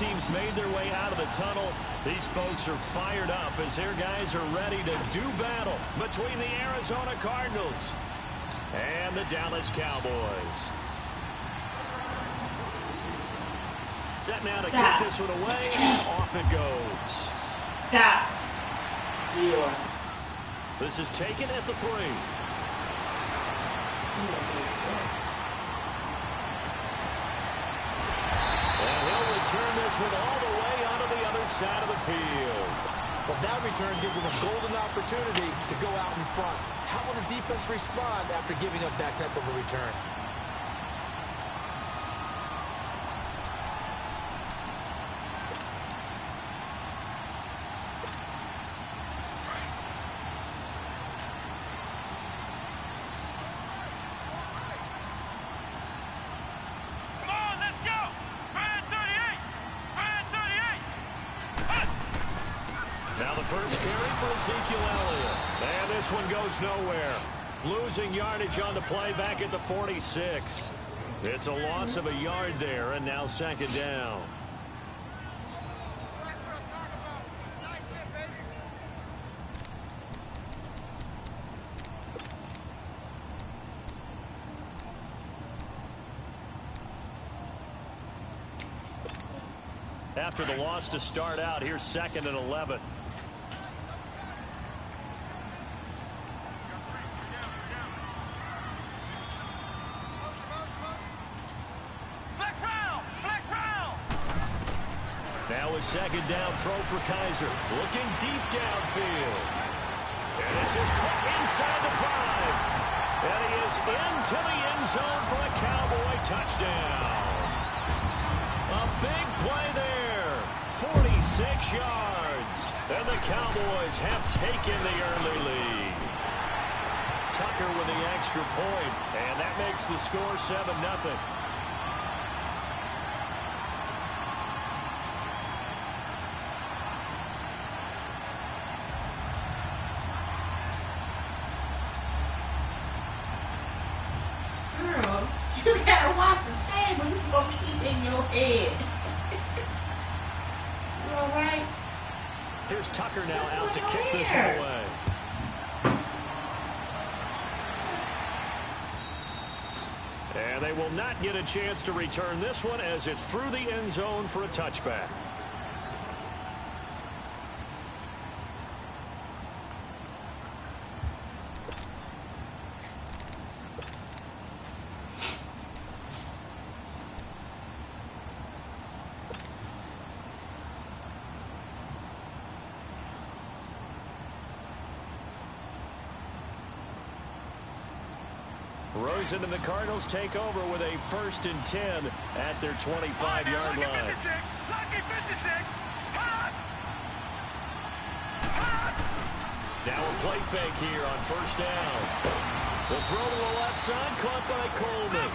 team's made their way out of the tunnel. These folks are fired up as their guys are ready to do battle between the Arizona Cardinals and the Dallas Cowboys. Set now to kick this one away, and off it goes. Stop. This is taken at the 3. And he'll return this one all the way onto the other side of the field. Well, that return gives them a golden opportunity to go out in front. How will the defense respond after giving up that type of a return? And this one goes nowhere. Losing yardage on the play back at the 46. It's a loss of a yard there, and now second down. That's what I'm talking about. Nice hit, baby. After the loss to start out, here's 2nd and 11. Now a second down throw for Kaiser. Looking deep downfield. And this is caught inside the 5. And he is into the end zone for a Cowboy touchdown. A big play there. 46 yards. And the Cowboys have taken the early lead. Tucker with the extra point. And that makes the score 7-0. You gotta watch the table. You gonna keep in your head. You all right? Here's Tucker now out to kick this one away. And they will not get a chance to return this one as it's through the end zone for a touchback. Rosen and the Cardinals take over with a 1st and 10 at their 25-yard line. Now a play fake here on 1st down. The throw to the left side caught by Coleman.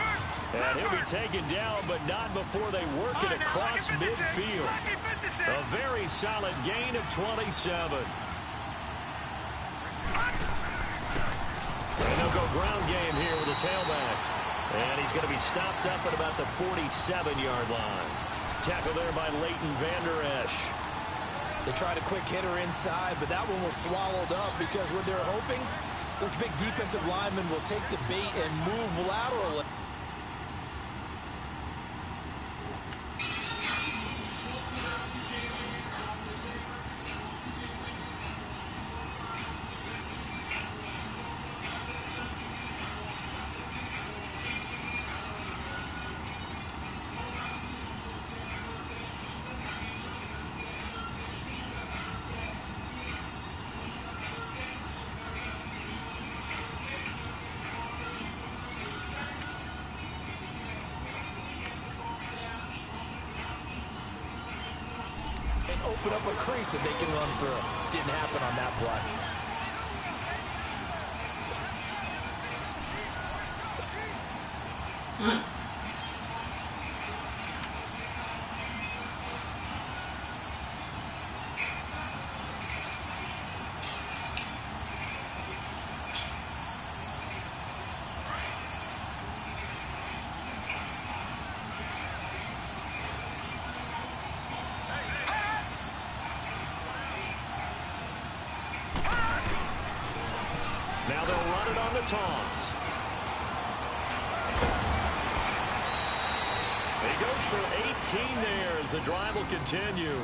And he'll be taken down, but not before they work it across midfield. A very solid gain of 27. And they'll go ground game here with a tailback. And he's going to be stopped up at about the 47-yard line. Tackle there by Leighton Vander Esch. They tried a quick hitter inside, but that one was swallowed up because when they're hoping, those big defensive linemen will take the bait and move laterally. Open up a crease that they can run through. Didn't happen on that play. got it on the toss. He goes for 18 there as the drive will continue.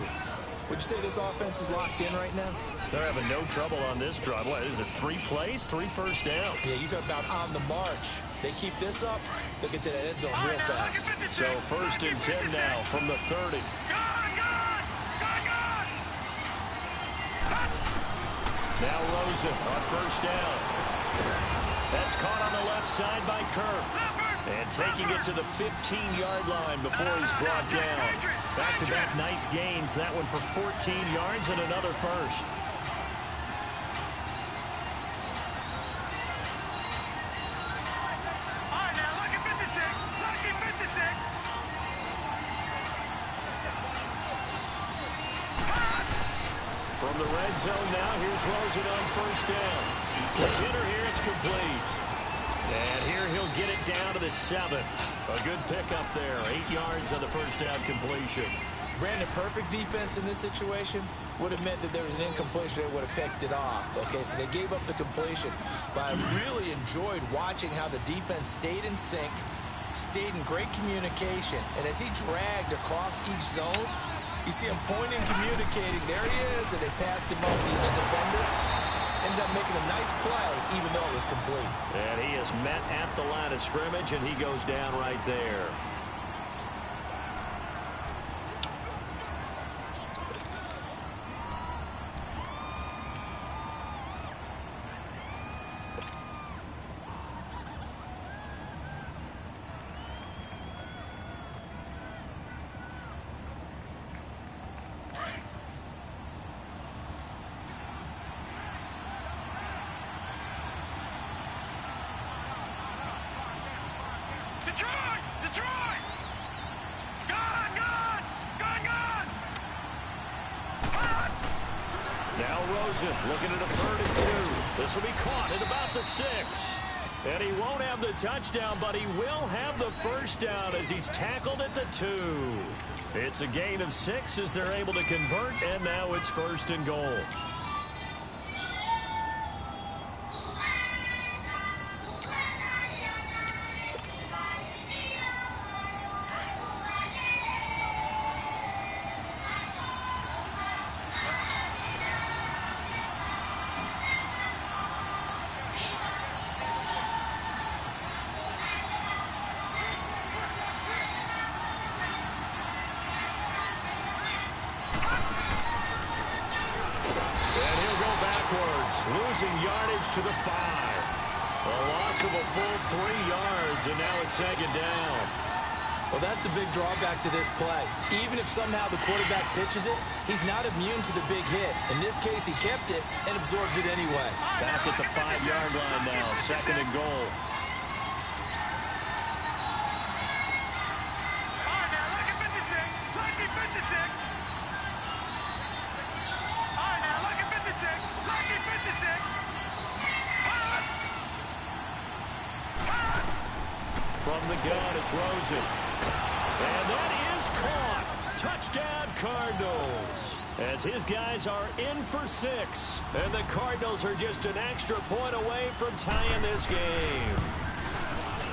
Would you say this offense is locked in right now? They're having no trouble on this drive. What is it, 3 plays, 3 first downs? Yeah, you talk about on the march. They keep this up, they'll get to that end zone real fast. So 1st and 10 now from the 30. Now Rosen on 1st down. That's caught on the left side by Kirk. And taking it to the 15-yard line before he's brought down. Back-to-back nice gains. That one for 14 yards and another first. All right, now, lucky 56. Lucky 56. From the red zone now, here's Rosen on 1st down. The hitter here is complete. And here he'll get it down to the 7. A good pickup there. 8 yards on the 1st down completion. Brandon, perfect defense in this situation would have meant that there was an incompletion. They would have picked it off. Okay, so they gave up the completion. But I really enjoyed watching how the defense stayed in sync, stayed in great communication. And as he dragged across each zone, you see him pointing, communicating. There he is, and they passed him up to each defender. Ended up making a nice play, even though it was complete. And he is met at the line of scrimmage, and he goes down right there. Detroit! Detroit! Gone! Gone! Gone! Gone! Gone! Now Rosen looking at a 3rd and 2. This will be caught at about the 6. And he won't have the touchdown, but he will have the 1st down as he's tackled at the 2. It's a gain of 6 as they're able to convert, and now it's 1st and goal. Losing yardage to the 5. A loss of a full 3 yards, and now it's 2nd down. Well, that's the big drawback to this play. Even if somehow the quarterback pitches it, he's not immune to the big hit. In this case, he kept it and absorbed it anyway. Back at the 5-yard line now, 2nd and goal. All right, now, lucky 56. Lucky 56. All right, now, lucky 56. Lucky 56. Hot! Hot! From the gun, it's Rosen. And that is caught. Touchdown, Cardinals. As his guys are in for 6. And the Cardinals are just an extra point away from tying this game.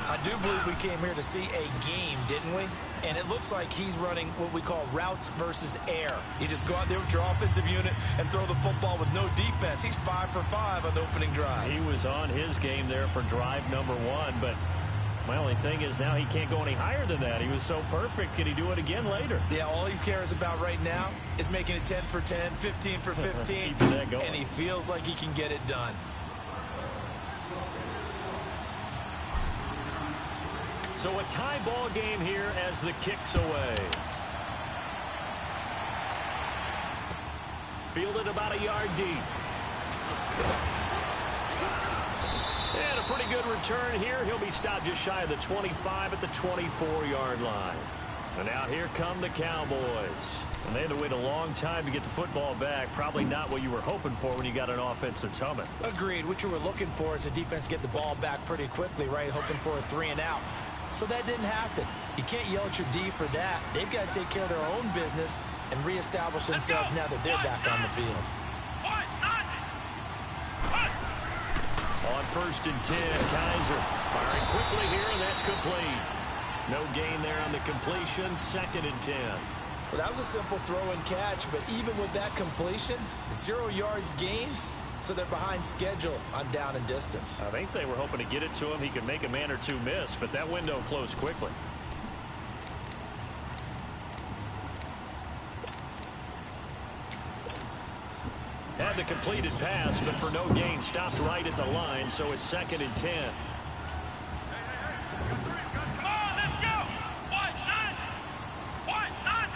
I do believe we came here to see a game, didn't we? And it looks like he's running what we call routes versus air. You just go out there with your offensive unit and throw the football with no defense. He's 5 for 5 on the opening drive. He was on his game there for drive number 1, but my only thing is now he can't go any higher than that. He was so perfect. Can he do it again later? Yeah, all he cares about right now is making it 10 for 10, 15 for 15, Keeping that going. and he feels like he can get it done. So a tie ball game here as the kick's away. Fielded about a yard deep. And a pretty good return here. He'll be stopped just shy of the 25 at the 24-yard line. And out here come the Cowboys. And they had to wait a long time to get the football back. Probably not what you were hoping for when you got an offense that's humming. Agreed. What you were looking for is the defense get the ball back pretty quickly, right? Hoping for a 3 and out. So that didn't happen. You can't yell at your D for that. They've got to take care of their own business and reestablish themselves now that they're back on the field. A On 1st and 10, Kaiser firing quickly here, and that's complete. No gain there on the completion. 2nd and 10. Well, that was a simple throw and catch, but even with that completion, 0 yards gained, so they're behind schedule on down and distance. I think they were hoping to get it to him. He could make a man or two miss, but that window closed quickly. Had the completed pass, but for no gain, stopped right at the line, so it's 2nd and 10. Come on, let's go! What? None? What? None?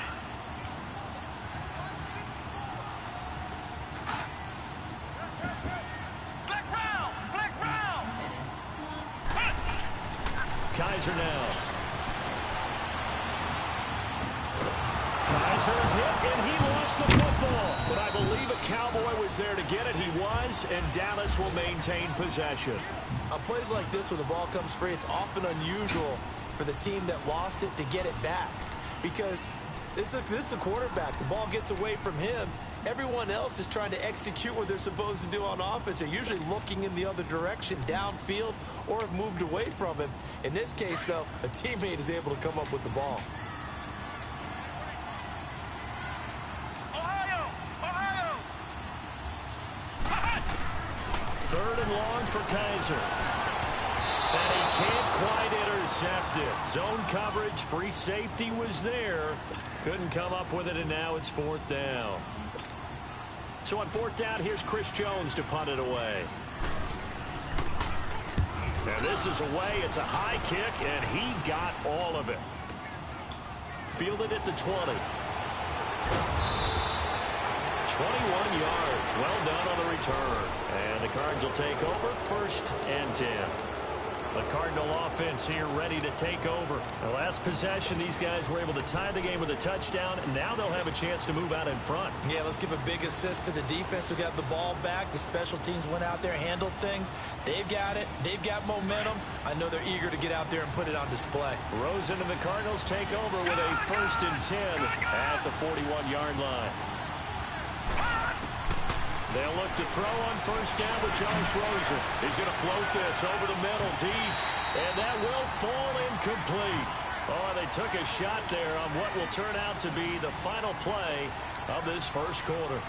Flex round! Flex round! Kaiser now. Kaiser hit, and he lost the football. But I believe a Cowboy was there to get it. He was, and Dallas will maintain possession. On plays like this, when the ball comes free, it's often unusual for the team that lost it to get it back. Because this is a quarterback. The ball gets away from him. Everyone else is trying to execute what they're supposed to do on offense. They're usually looking in the other direction, downfield, or have moved away from him. In this case, though, a teammate is able to come up with the ball. Ohio! Ohio! 3rd and long for Kaiser. And he can't quite intercept it. Zone coverage, free safety was there. Couldn't come up with it, and now it's 4th down. So on 4th down, here's Chris Jones to punt it away. And this is away. It's a high kick, and he got all of it. Fielded at the 20. 21 yards. Well done on the return. And the Cards will take over 1st and 10. The Cardinal offense here ready to take over. The last possession, these guys were able to tie the game with a touchdown, and now they'll have a chance to move out in front. Yeah, let's give a big assist to the defense who got the ball back. The special teams went out there, handled things. They've got it. They've got momentum. I know they're eager to get out there and put it on display. Rosen and the Cardinals take over with a 1st and 10 at the 41-yard line. They'll look to throw on 1st down with Josh Rosen. He's going to float this over the middle, deep, and that will fall incomplete. Oh, they took a shot there on what will turn out to be the final play of this 1st quarter.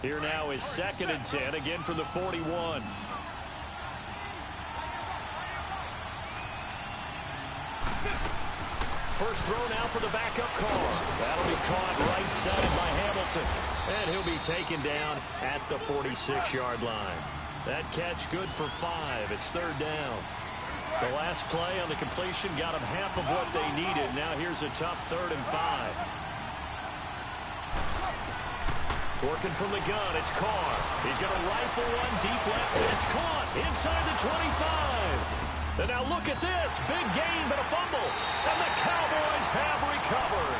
Here now is 2nd and 10, again from the 41. First throw now for the backup Carr. That'll be caught right side by Hamilton. And he'll be taken down at the 46-yard line. That catch good for 5. It's 3rd down. The last play on the completion got them half of what they needed. Now here's a tough 3rd and 5. Working from the gun, it's Carr. He's going to rifle one deep left. It's caught inside the 25. And now look at this. Big gain, but a fumble. And the Cowboys have recovered.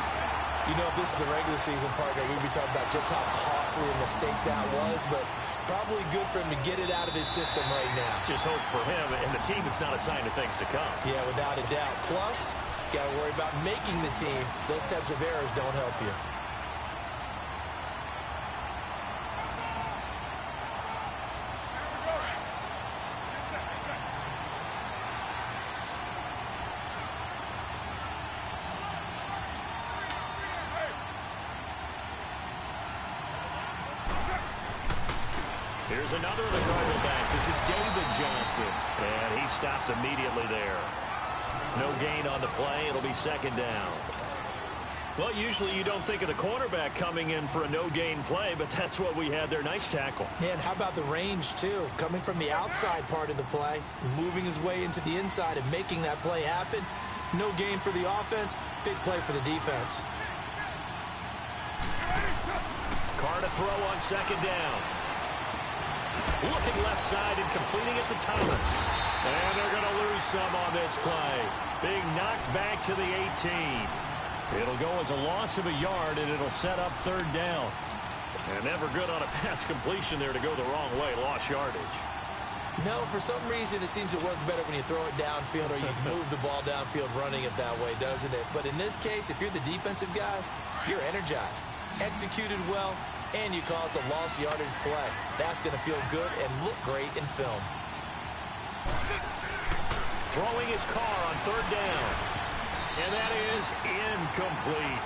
You know, if this is the regular season partner, we'd be talking about just how costly a mistake that was, but probably good for him to get it out of his system right now. Just hope for him and the team it's not a sign of things to come. Yeah, without a doubt. Plus, got to worry about making the team. Those types of errors don't help you. Here's another of the Cardinal backs. This is David Johnson, and he stopped immediately there. No gain on the play. It'll be 2nd down. Well, usually you don't think of the cornerback coming in for a no-gain play, but that's what we had there. Nice tackle. Yeah, and how about the range, too? Coming from the outside part of the play, moving his way into the inside and making that play happen. No gain for the offense, big play for the defense. Carr to throw on 2nd down. Looking left side and completing it to Thomas. And they're going to lose some on this play. Being knocked back to the 18. It'll go as a loss of a yard, and it'll set up 3rd down. And never good on a pass completion there to go the wrong way. Lost yardage. No, for some reason, it seems to work better when you throw it downfield or you can move the ball downfield running it that way, doesn't it? But in this case, if you're the defensive guys, you're energized, executed well, and you caused a lost yardage play. That's going to feel good and look great in film. Throwing his car on third down. And that is incomplete.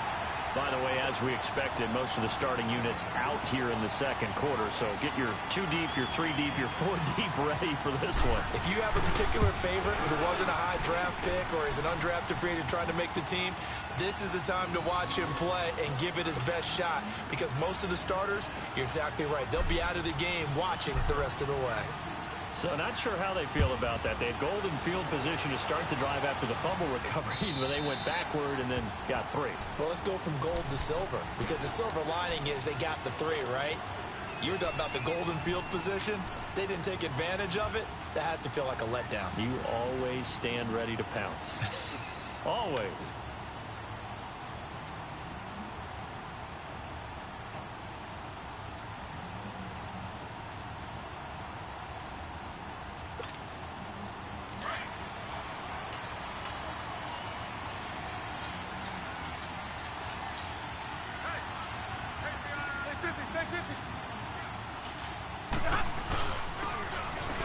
By the way, as we expected, most of the starting units out here in the second quarter. So get your 2 deep, your 3 deep, your 4 deep ready for this one. If you have a particular favorite who wasn't a high draft pick or is an undrafted free agent trying to make the team, this is the time to watch him play and give it his best shot, because most of the starters, you're exactly right, they'll be out of the game watching the rest of the way. So not sure how they feel about that. They had golden field position to start the drive after the fumble recovery, but they went backward and then got 3. Well, let's go from gold to silver, because the silver lining is they got the 3, right? You were talking about the golden field position. They didn't take advantage of it. That has to feel like a letdown. You always stand ready to pounce. Always.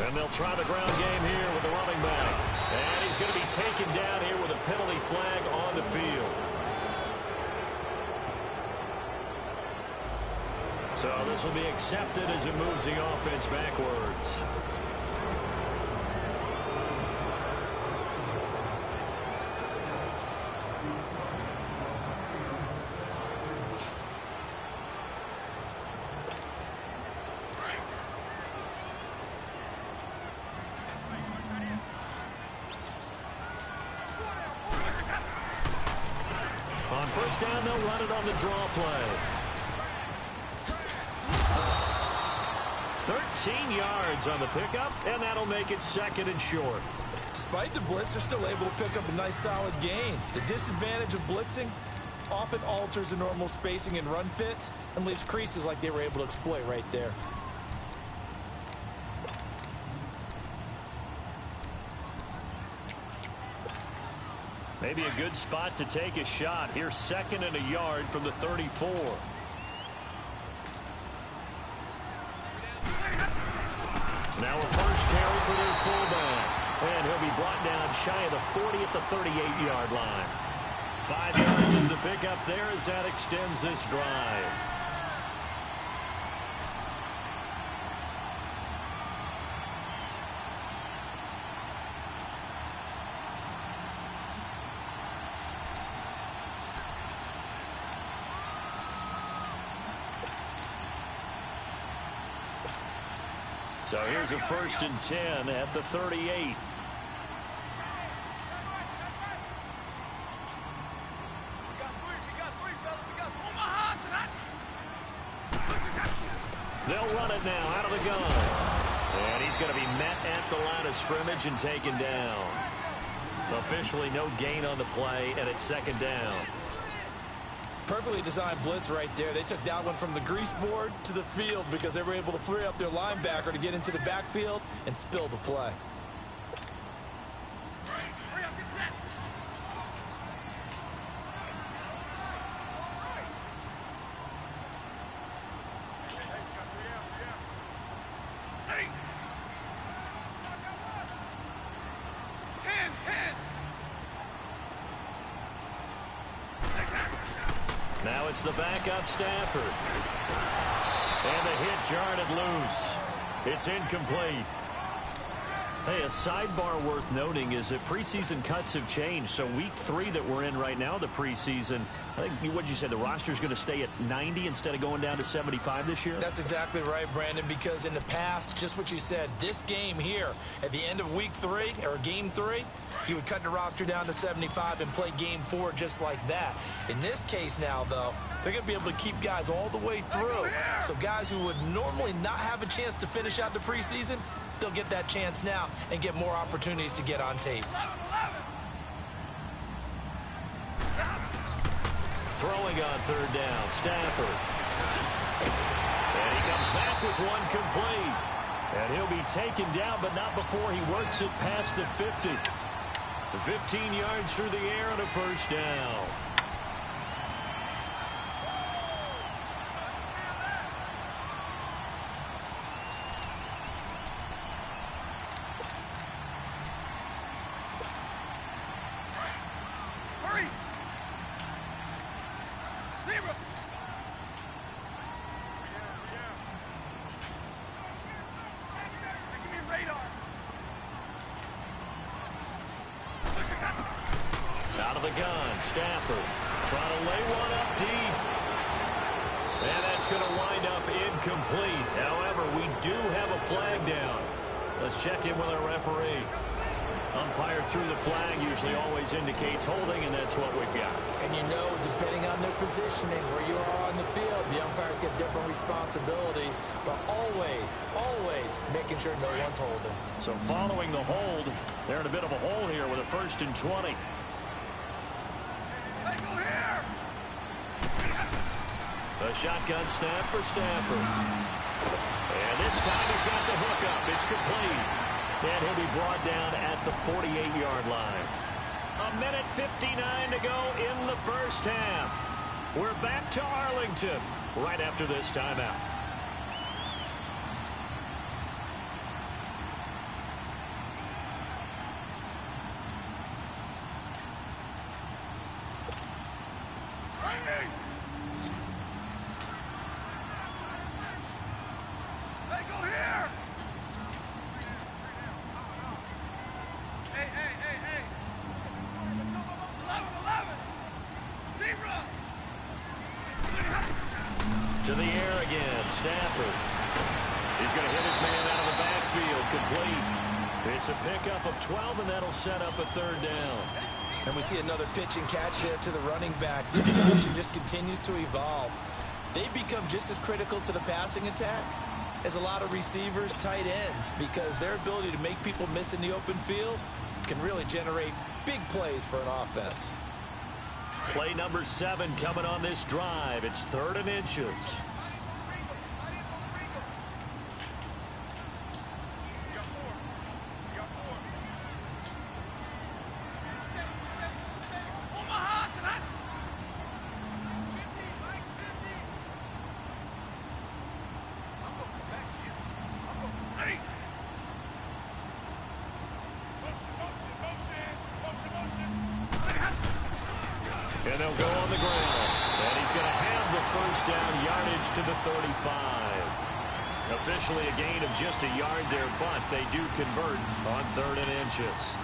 And they'll try the ground game here with the running back. And he's going to be taken down here with a penalty flag on the field. So this will be accepted as it moves the offense backwards. On first down, they'll run it on the draw play. 13 yards on the pickup, and that'll make it 2nd and short. Despite the blitz, they're still able to pick up a nice solid gain. The disadvantage of blitzing often alters the normal spacing and run fits and leaves creases like they were able to exploit right there. Maybe a good spot to take a shot. Here's 2nd and a yard from the 34. Now a first carry for their fullback. And he'll be brought down shy of the 40 at the 38-yard line. 5 yards is the pickup there as that extends this drive. So here's a 1st and 10 at the 38. They'll run it now out of the gun. And he's going to be met at the line of scrimmage and taken down. Officially no gain on the play, and it's 2nd down. Perfectly designed blitz right there. They took that one from the grease board to the field because they were able to free up their linebacker to get into the backfield and spill the play. Now it's the backup Stafford. And the hit jarred it loose. It's incomplete. Hey, a sidebar worth noting is that preseason cuts have changed. So week 3 that we're in right now, the preseason, I think, what did you say, the roster's going to stay at 90 instead of going down to 75 this year? That's exactly right, Brandon, because in the past, just what you said, this game here, at the end of week 3, or game 3, you would cut the roster down to 75 and play game 4 just like that. In this case now, though, they're going to be able to keep guys all the way through. So guys who would normally not have a chance to finish out the preseason, they'll get that chance now and get more opportunities to get on tape. Throwing on 3rd down, Stafford. And he comes back with one complete. And he'll be taken down, but not before he works it past the 50. 15 yards through the air and a first down. Out of the gun, Stafford trying to lay one up deep. And that's going to wind up incomplete. However, we do have a flag down. Let's check in with our referee. Umpire threw the flag, usually always indicates holding, and that's what we've got. And you know, depending on their positioning, where you are on the field, the umpires get different responsibilities, but always, always making sure no one's holding. So following the hold, they're in a bit of a hole here with a 1st and 20. A shotgun snap for Stafford. And this time he's got the hookup. It's complete. And he'll be brought down at the 48-yard line. 1:59 to go in the first half. We're back to Arlington right after this timeout. To the air again, Stafford. He's going to hit his man out of the backfield, complete. It's a pickup of 12, and that'll set up a 3rd down. And we see another pitch and catch there to the running back. This position just continues to evolve. They become just as critical to the passing attack as a lot of receivers, tight ends, because their ability to make people miss in the open field can really generate big plays for an offense. Play number 7 coming on this drive. It's 3rd and inches. And they'll go on the ground. And he's going to have the first down, yardage to the 35. Officially a gain of just a yard there, but they do convert on 3rd and inches.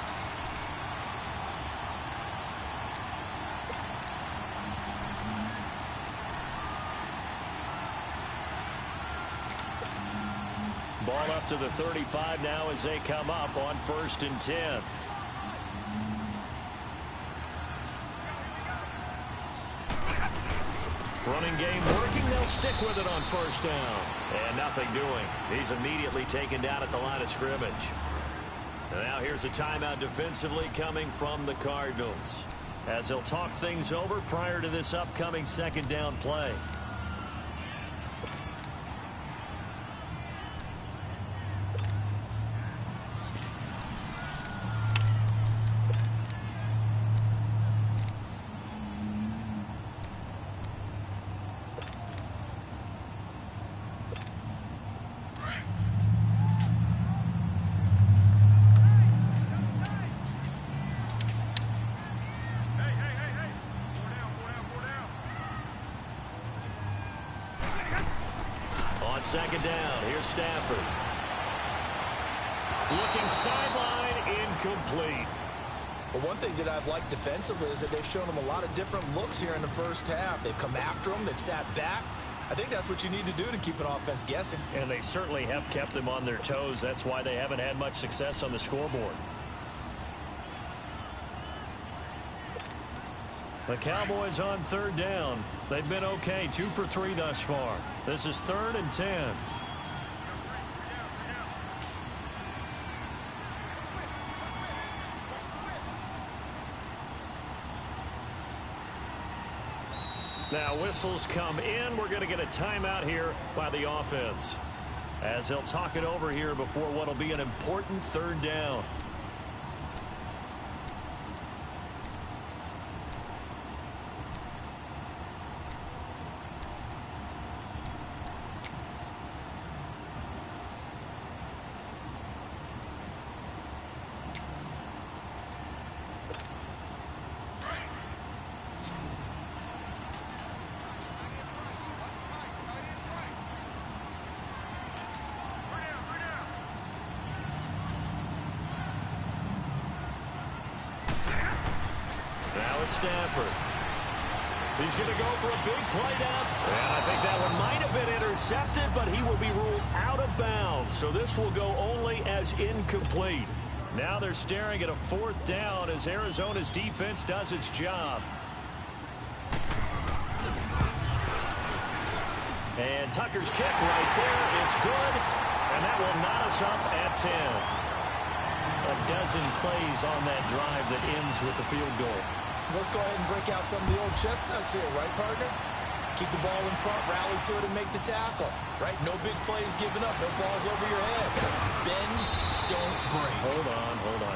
Ball up to the 35 now as they come up on 1st and 10. Running game working. They'll stick with it on 1st down. And nothing doing. He's immediately taken down at the line of scrimmage. And now here's a timeout defensively coming from the Cardinals, as they'll talk things over prior to this upcoming 2nd down play. On 2nd down, here's Stafford. Looking sideline, incomplete. Well, one thing that I've liked defensively is that they've shown them a lot of different looks here in the first half. They've come after them. They've sat back. I think that's what you need to do to keep an offense guessing. And they certainly have kept them on their toes. That's why they haven't had much success on the scoreboard. The Cowboys on 3rd down. They've been okay, 2 for 3 thus far. This is 3rd and 10. Now whistles come in. We're going to get a timeout here by the offense. as they'll talk it over here before what will be an important third down. Stafford. He's going to go for a big play down. And I think that one might have been intercepted, but he will be ruled out of bounds. So this will go only as incomplete. Now they're staring at a fourth down as Arizona's defense does its job. And Tucker's kick right there. It's good. And that will knot us up at 10. A dozen plays on that drive that ends with the field goal. Let's go ahead and break out some of the old chestnuts here, right, partner? Keep the ball in front, rally to it, and make the tackle, right? No big plays given up, no balls over your head. Bend, don't break. Hold on.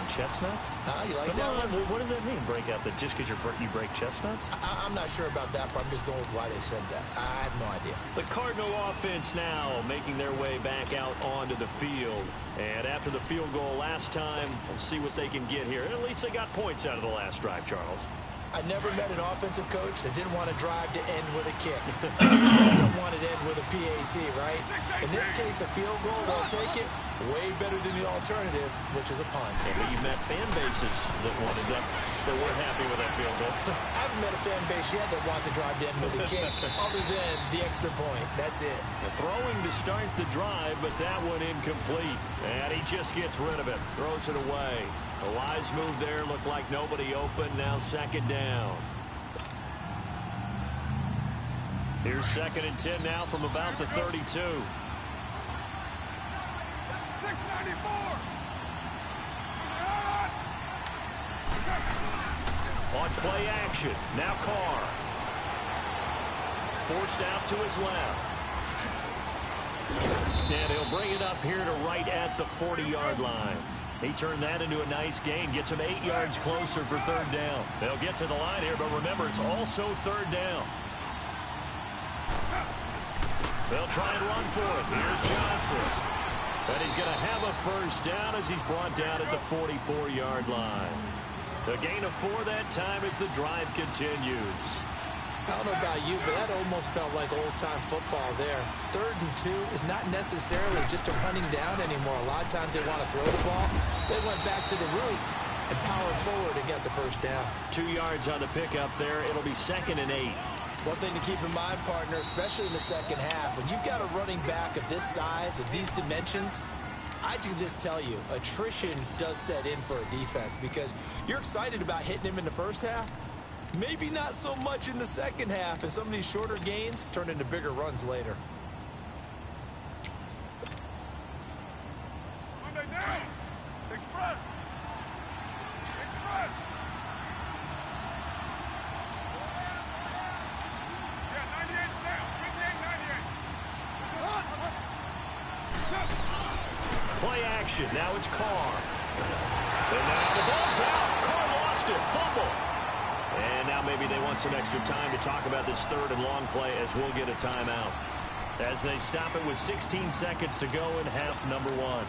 Chestnuts? You like Come that on. one? What does that mean, break out? That just because you break chestnuts? I'm not sure about that, but I'm just going with why they said that. I have no idea. The Cardinal offense now making their way back out onto the field. And after the field goal last time, we'll see what they can get here. At least they got points out of the last drive, Charles. I never met an offensive coach that didn't want to drive to end with a kick. They don't want it to end with a PAT, right? In this case, a field goal, they'll take it way better than the alternative, which is a punt. Yeah, but you've met fan bases that wanted that weren't happy with that field goal. I haven't met a fan base yet that wants to drive to end with a kick, other than the extra point. That's it. Throwing to start the drive, but that one incomplete. And he just gets rid of it, throws it away. A wise move there, looked like nobody open, now second down. Here's 2nd and 10 now from about the 32. 694. On play action, now Carr. Forced out to his left. And he'll bring it up here to right at the 40-yard line. He turned that into a nice gain, gets him 8 yards closer for third down. They'll get to the line here, but remember, it's also third down. They'll try and run for it. Here's Johnson. And he's going to have a first down as he's brought down at the 44-yard line. A gain of 4 that time as the drive continues. I don't know about you, but that almost felt like old-time football there. 3rd and 2 is not necessarily just a running down anymore. A lot of times they want to throw the ball. They went back to the roots and powered forward and got the first down. 2 yards on the pickup there. It'll be 2nd and 8. One thing to keep in mind, partner, especially in the second half, when you've got a running back of this size, of these dimensions, I can just tell you, attrition does set in for a defense because you're excited about hitting him in the first half. Maybe not so much in the second half, and some of these shorter gains turn into bigger runs later. Monday down. Express. Express. Yeah, 98's down. 58, 98. Play action. Now it's Carr. And now the ball's out. Carr lost it. Fumble. And now maybe they want some extra time to talk about this third and long play as we'll get a timeout. As they stop it with 16 seconds to go in half number 1.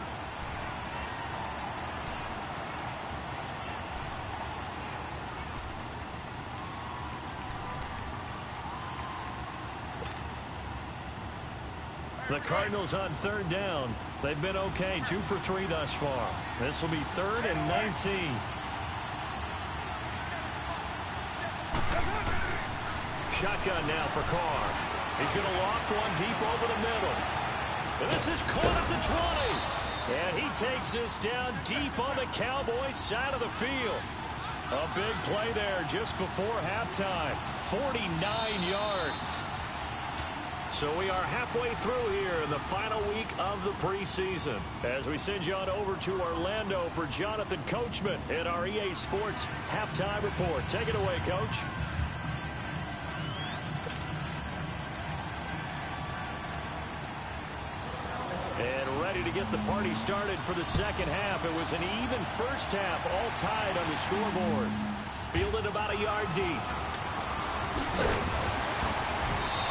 The Cardinals on third down. They've been okay, 2 for 3 thus far. This will be 3rd and 19. Shotgun now for Carr. He's going to loft one deep over the middle. And this is caught at the 20. And he takes this down deep on the Cowboys side of the field. A big play there just before halftime. 49 yards. So we are halfway through here in the final week of the preseason. As we send you on over to Orlando for Jonathan Coachman in our EA Sports Halftime Report. Take it away, Coach. ready to get the party started for the second half. It was an even first half, all tied on the scoreboard. Fielded about a yard deep.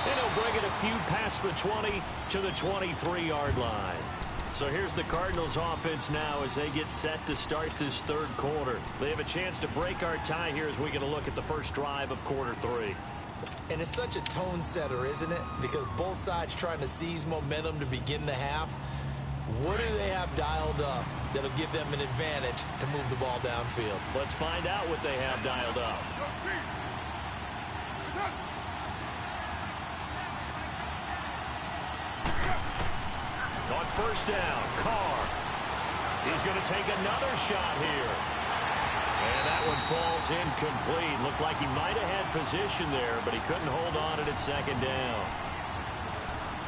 And he'll bring it a few past the 20 to the 23-yard line. So here's the Cardinals offense now as they get set to start this third quarter. They have a chance to break our tie here as we get a look at the first drive of quarter three. And it's such a tone setter, isn't it? Because both sides trying to seize momentum to begin the half. What do they have dialed up that'll give them an advantage to move the ball downfield? Let's find out what they have dialed up. On first down, Carr. He's going to take another shot here. And that one falls incomplete. Looked like he might have had position there, but he couldn't hold on at second down.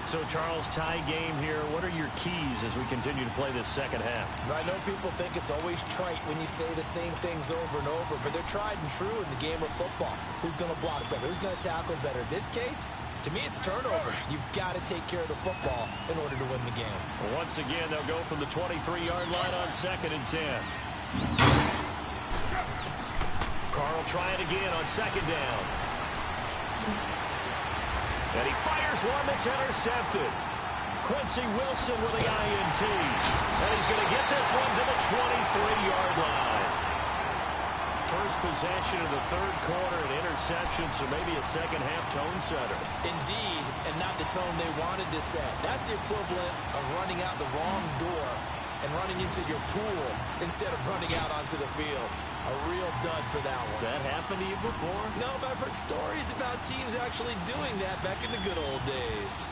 So, Charles, tie game here. What are your keys as we continue to play this second half? I know people think it's always trite when you say the same things over and over, but they're tried and true in the game of football. Who's going to block better? Who's going to tackle better? In this case, to me, it's turnovers. You've got to take care of the football in order to win the game. Well, once again, they'll go from the 23-yard line on 2nd and 10. Carl try it again on 2nd down. And he fires one that's intercepted. Quincy Wilson with the INT. And he's going to get this one to the 23-yard line. First possession of the third quarter, an interception, so maybe a second-half tone setter. Indeed, and not the tone they wanted to set. That's the equivalent of running out the wrong door and running into your pool instead of running out onto the field. A real dud for that one. Has that happened to you before? No, but I've heard stories about teams actually doing that back in the good old days.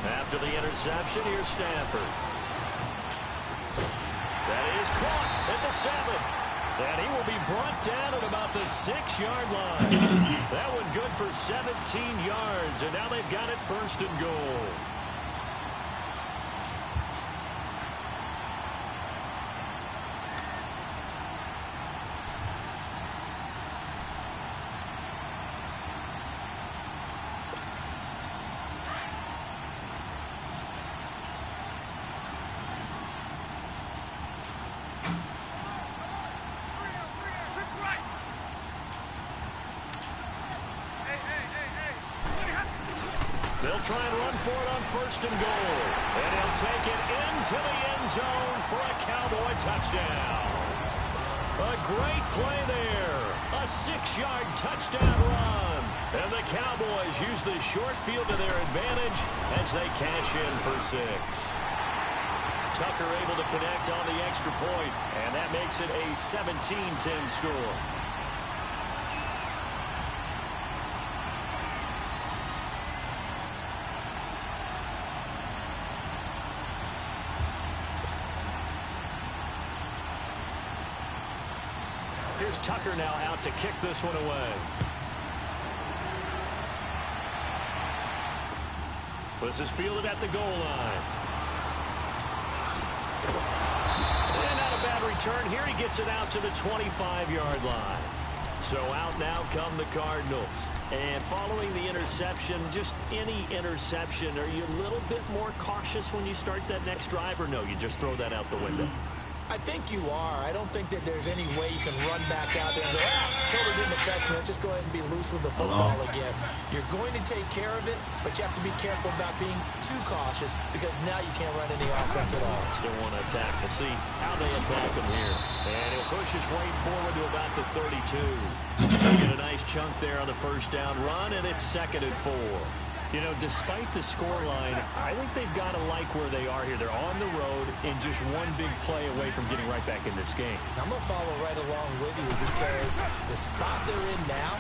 After the interception, here's Stafford. That is caught at the 7. And he will be brought down at about the 6-yard line. That one good for 17 yards, and now they've got it 1st and goal. They'll try and run for it on 1st and goal. And he'll take it into the end zone for a Cowboy touchdown. A great play there. A 6-yard touchdown run. And the Cowboys use the short field to their advantage as they cash in for 6. Tucker able to connect on the extra point, and that makes it a 17-10 score. Here's Tucker now out to kick this one away. This is fielded at the goal line. And not a bad return. Here he gets it out to the 25-yard line. So out now come the Cardinals. And following the interception, just any interception, are you a little bit more cautious when you start that next drive, or no, you just throw that out the window? I think you are. I don't think that there's any way you can run back out there and go, totally didn't affect me. Let's just go ahead and be loose with the football again. You're going to take care of it, but you have to be careful about being too cautious because now you can't run any offense at all. Still want to attack. We'll see how they attack him here. And he'll push his way forward to about the 32. He'll get a nice chunk there on the first down run, and it's 2nd and 4. You know, despite the scoreline, I think they've got to like where they are here. They're on the road and just one big play away from getting right back in this game. I'm going to follow right along with you because the spot they're in now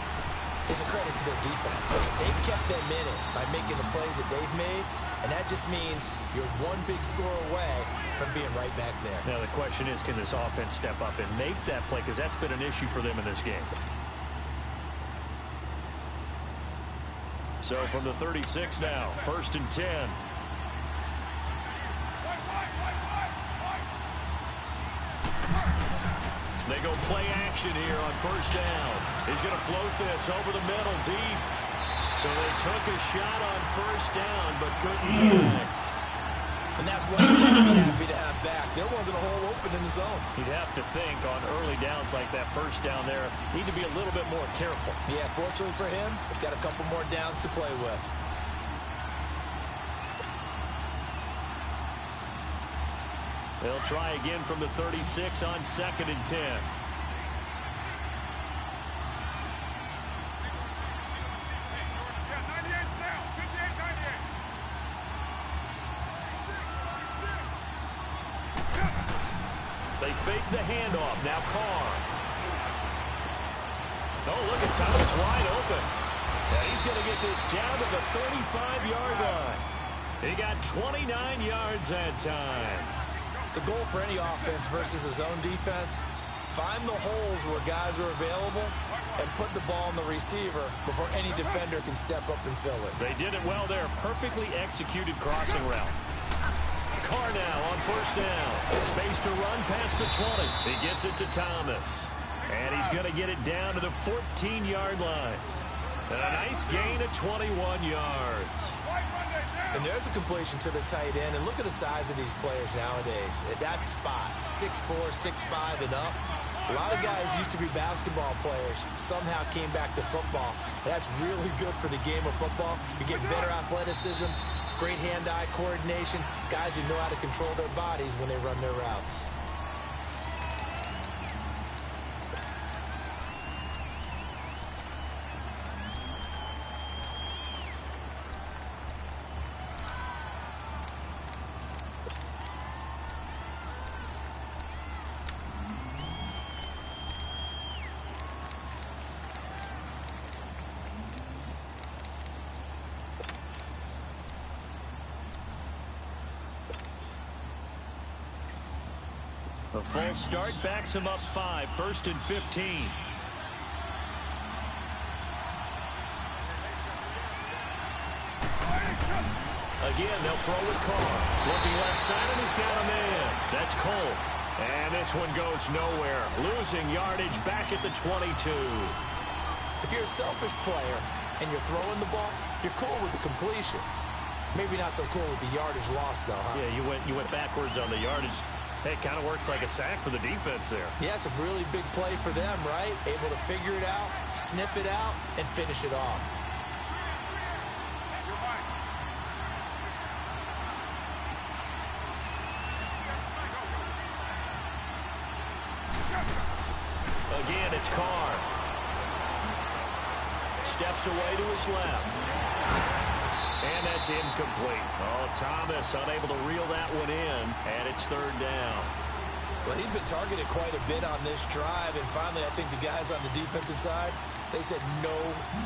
is a credit to their defense. They've kept them in it by making the plays that they've made, and that just means you're one big score away from being right back there. Now, the question is, can this offense step up and make that play? Because that's been an issue for them in this game. So from the 36 now, 1st and 10. They go play action here on 1st down. He's going to float this over the middle deep. So they took a shot on 1st down, but couldn't connect. And that's what he's going to be happy to have back. There wasn't a hole open in the zone. You'd have to think on early downs like that 1st down there, need to be a little bit more careful. Yeah, fortunately for him, they've got a couple more downs to play with. They'll try again from the 36 on 2nd and 10. They fake the handoff. Now Carr. Oh, look at Thomas wide open. And he's going to get this down to the 35-yard line. He got 29 yards that time. The goal for any offense versus a zone defense, find the holes where guys are available and put the ball in the receiver before any defender can step up and fill it. They did it well there. Perfectly executed crossing route. Carr now on 1st down. Space to run past the 20. He gets it to Thomas. And he's going to get it down to the 14-yard line. And a nice gain of 21 yards. And there's a completion to the tight end. And look at the size of these players nowadays. At that spot, 6'4", 6'5", and up. A lot of guys used to be basketball players, somehow came back to football. That's really good for the game of football. You get better athleticism, great hand-eye coordination, guys who know how to control their bodies when they run their routes. A false start backs him up 5, 1st and 15. Again, they'll throw with Carr. Looking left side, and he's got a man. That's Cole. And this one goes nowhere. Losing yardage back at the 22. If you're a selfish player and you're throwing the ball, you're cool with the completion. Maybe not so cool with the yardage loss, though, huh? Yeah, you went backwards on the yardage. Hey, it kind of works like a sack for the defense there. Yeah, it's a really big play for them, right? Able to figure it out, sniff it out, and finish it off. Again, it's Carr. Steps away to his left. And that's incomplete. Oh, Thomas unable to reel that one in, and it's 3rd down. Well, he'd been targeted quite a bit on this drive, and finally I think the guys on the defensive side, they said no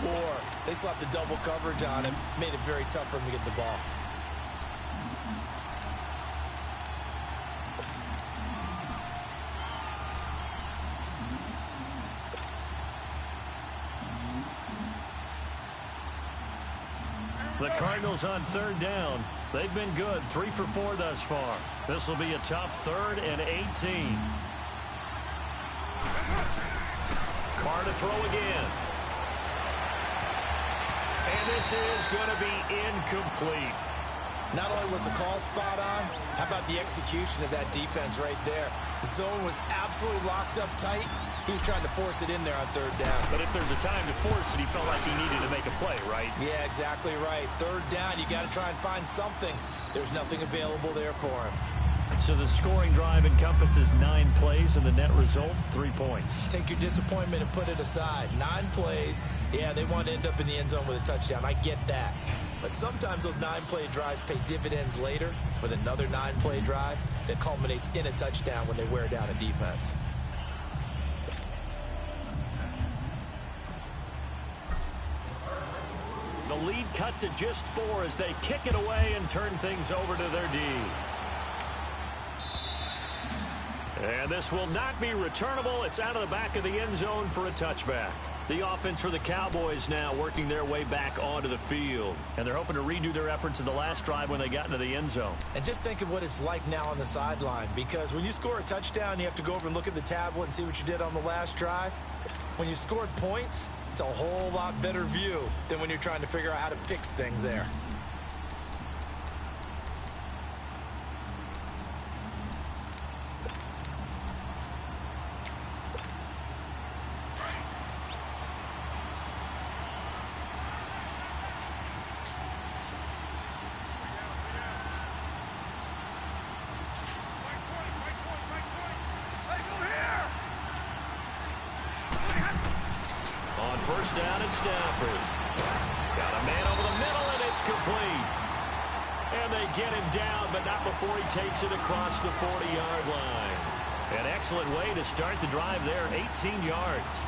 more. They slapped the double coverage on him, made it very tough for him to get the ball. The Cardinals on 3rd down. They've been good, 3 for 4 thus far. This will be a tough 3rd and 18. Carr to throw again. And this is going to be incomplete. Not only was the call spot on, how about the execution of that defense right there? The zone was absolutely locked up tight. He was trying to force it in there on 3rd down. But if there's a time to force it, he felt like he needed to make a play, right? Yeah, exactly right. 3rd down, you got to try and find something. There's nothing available there for him. So the scoring drive encompasses 9 plays, and the net result, 3 points. Take your disappointment and put it aside. 9 plays. Yeah, they want to end up in the end zone with a touchdown. I get that. But sometimes those 9-play drives pay dividends later with another 9-play drive that culminates in a touchdown when they wear down a defense. The lead cut to just 4 as they kick it away and turn things over to their D. And this will not be returnable. It's out of the back of the end zone for a touchback. The offense for the Cowboys now working their way back onto the field. And they're hoping to redo their efforts in the last drive when they got into the end zone. And just think of what it's like now on the sideline, because when you score a touchdown, you have to go over and look at the tablet and see what you did on the last drive. When you scored points, it's a whole lot better view than when you're trying to figure out how to fix things there. First down at Stafford. Got a man over the middle, and it's complete. And they get him down, but not before he takes it across the 40-yard line. An excellent way to start the drive there, 18 yards.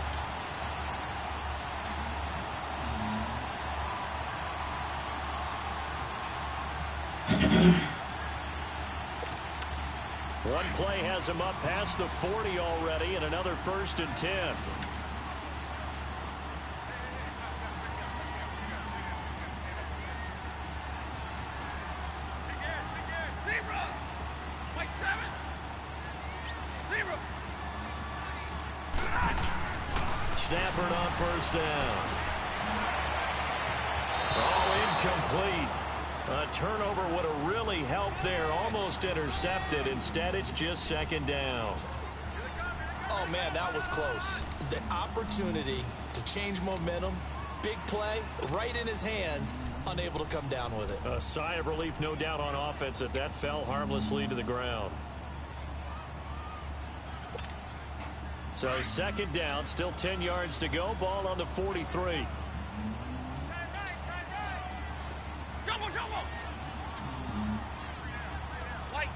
One play has him up past the 40 already, and another 1st and 10. Stafford on first down. Oh, incomplete. A turnover would have really helped there. Almost intercepted. Instead, it's just 2nd down. Oh, man, that was close. The opportunity to change momentum, big play, right in his hands, unable to come down with it. A sigh of relief, no doubt, on offense that fell harmlessly to the ground. So 2nd down, still 10 yards to go. Ball on the 43. Jumbo! Light.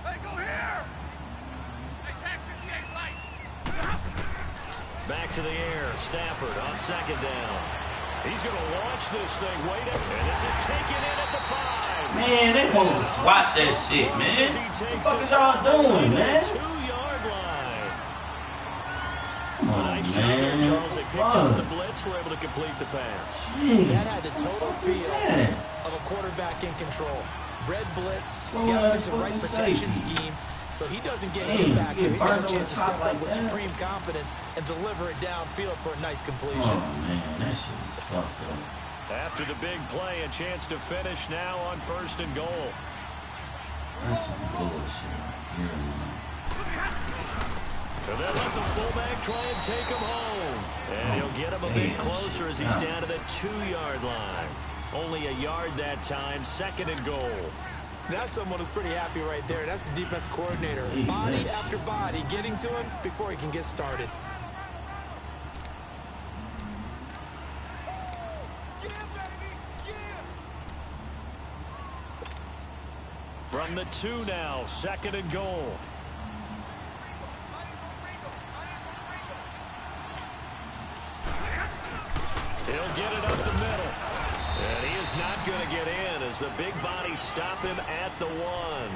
Hey, go here! Hey, tag 58, light. Back to the air. Stafford on 2nd down. He's going to launch this thing. Wait a minute. This is taken in at the 5. Man, they supposed to swat that shit, man. What the fuck is y'all doing, man? 2-yard line. Come on, Nice shot man. there, Charles. They picked up the blitz, were able to complete the pass. That had the total feel of a quarterback in control. Red blitz, get him into right protection scheme, so he doesn't get hit back there. He's got a chance to step up with supreme confidence and deliver it downfield for a nice completion. Oh, man, that shit is fucked up. After the big play, a chance to finish now on 1st and goal. That's some bullshit. So they'll let the fullback try and take him home. And he'll get him a bit closer as he's down to the 2-yard line. Only a yard that time, 2nd and goal. That's someone who's pretty happy right there. That's the defense coordinator. Body after body getting to him before he can get started. From the 2 now, 2nd and goal. He'll get it up the middle. And he is not going to get in as the big bodies stop him at the 1.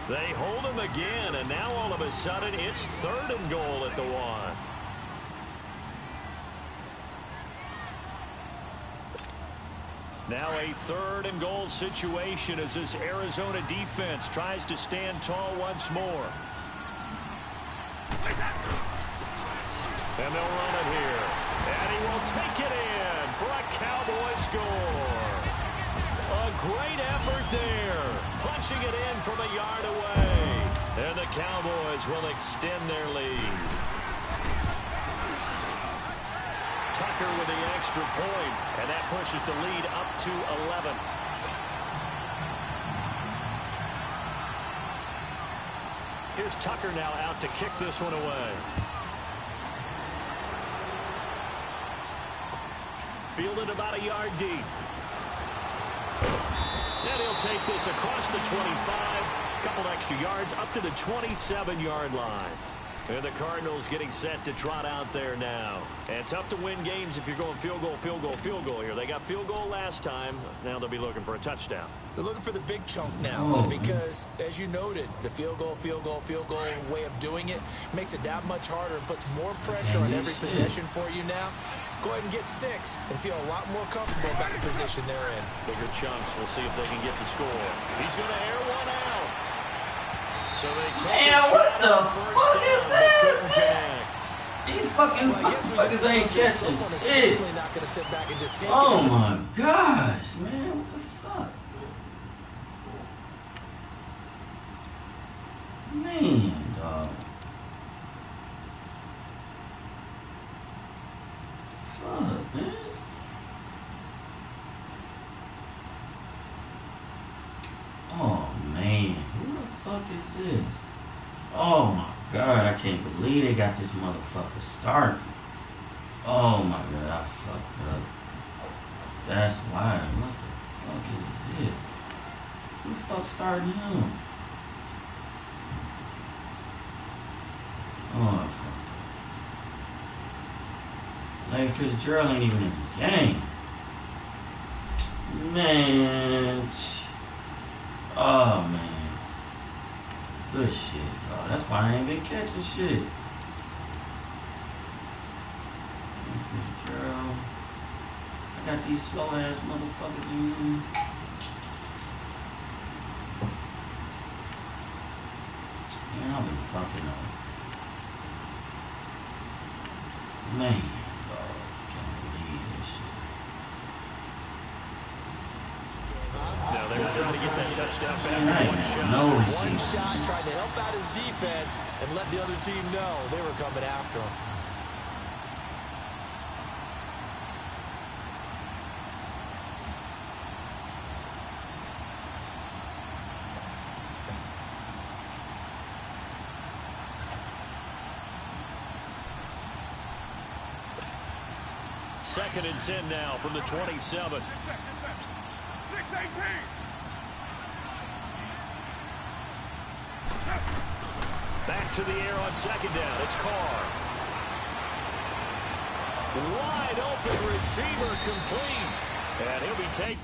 They hold him again, and now all of a sudden it's 3rd and goal at the 1. Now a 3rd and goal situation as this Arizona defense tries to stand tall once more. And they'll run it here. And he will take it in for a Cowboy score. A great effort there. Punching it in from a yard away. And the Cowboys will extend their lead. Tucker with the extra point, and that pushes the lead up to 11. Here's Tucker now out to kick this one away. Fielded about a yard deep. And he'll take this across the 25. Couple extra yards up to the 27-yard line. And the Cardinals getting set to trot out there now. And tough to win games if you're going field goal, field goal, field goal here. They got field goal last time. Now they'll be looking for a touchdown. They're looking for the big chunk now because, as you noted, the field goal way of doing it makes it that much harder and puts more pressure on every possession for you now. Go ahead and get 6 and feel a lot more comfortable about the position they're in. Bigger chunks. We'll see if they can get the score. He's going to air one out. So they take Man, what the fuck is this? These fucking motherfuckers ain't catching shit. Not gonna sit back and just take Oh my gosh, man, what the fuck? Man, dog. Fuck, man. Oh man, who the fuck is this? Oh my god, I can't believe they got this motherfucker starting. Oh my god, I fucked up. That's why. What the fuck is this? Who the fuck starting him? Oh, I fucked up. Larry Fitzgerald ain't even in the game. Man. Oh man. Good shit. Oh, that's why I ain't been catching shit. Fitzgerald. I got these slow ass motherfuckers in here. Man, I've been fucking up. Man, dog, I can't believe this shit. Now they were trying to get that touchdown back Man, in one shot. One shot, trying to help out his defense and let the other team know they were coming after him. Second and 10 now from the 27. 6-18. Back to the air on second down. It's Carr. Wide open receiver complete. And he'll be taken.